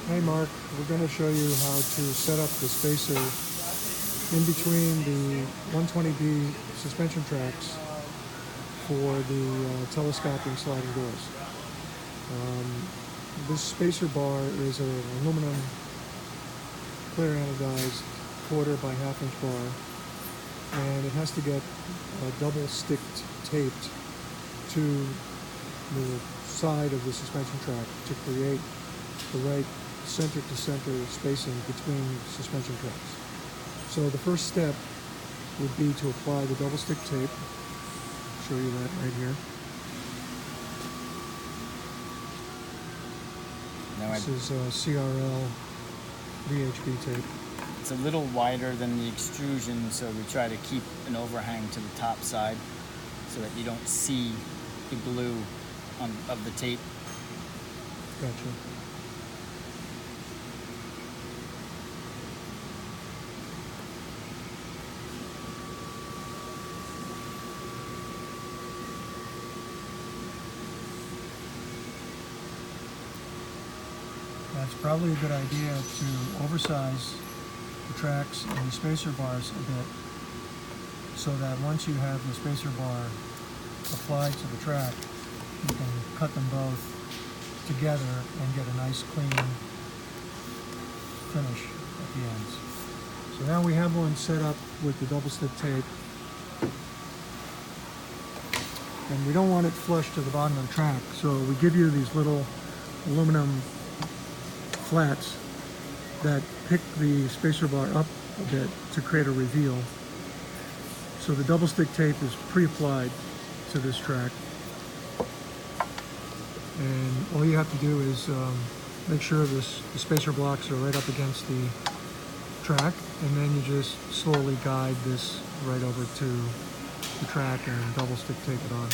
Hey Mark, we're going to show you how to set up the spacer in between the 120B suspension tracks for the telescoping sliding doors. This spacer bar is an aluminum clear anodized 1/4 by 1/2 inch bar, and it has to get double sticked taped to the side of the suspension track to create the right center-to-center spacing between suspension tracks. So the first step would be to apply the double stick tape. I'll show you that right here. This is CRL VHB tape. It's a little wider than the extrusion, so we try to keep an overhang to the top side so that you don't see the glue of the tape. Gotcha. It's probably a good idea to oversize the tracks and the spacer bars a bit, so that once you have the spacer bar applied to the track, you can cut them both together and get a nice clean finish at the ends. So now we have one set up with the double stick tape, and we don't want it flush to the bottom of the track, so we give you these little aluminum flats that pick the spacer bar up a bit to create a reveal. So the double stick tape is pre-applied to this track, and all you have to do is make sure the spacer blocks are right up against the track, and then you just slowly guide this right over to the track and double stick tape it on.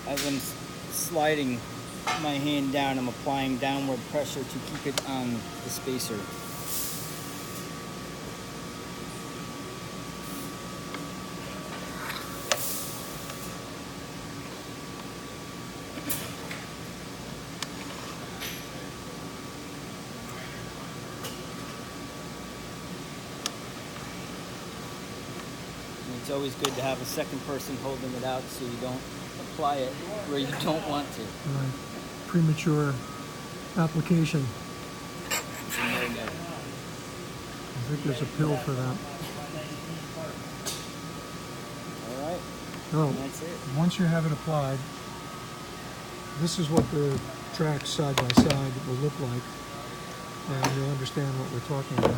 As I'm sliding my hand down, I'm applying downward pressure to keep it on the spacer. And it's always good to have a second person holding it out so you don't apply it where you don't want to. Right. Premature application. I think there's a pill for that. Alright, So, that's it. once you have it applied, this is what the tracks side by side will look like, and you'll understand what we're talking about.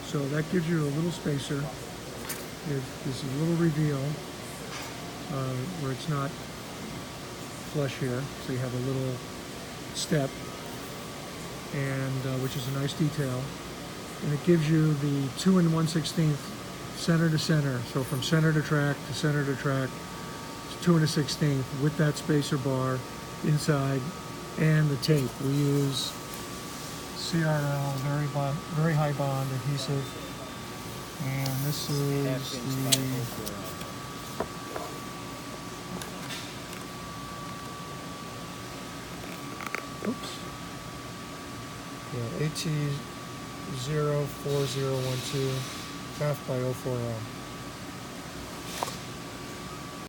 So that gives you a little spacer. There's a little reveal where it's not flush here, so you have a little step, and which is a nice detail. And it gives you the 2 1/16 center to center. So from center to track to center to track, it's 2 1/16 with that spacer bar inside and the tape. We use CRL very high bond adhesive, and this is the AT04012 1/2 by 040.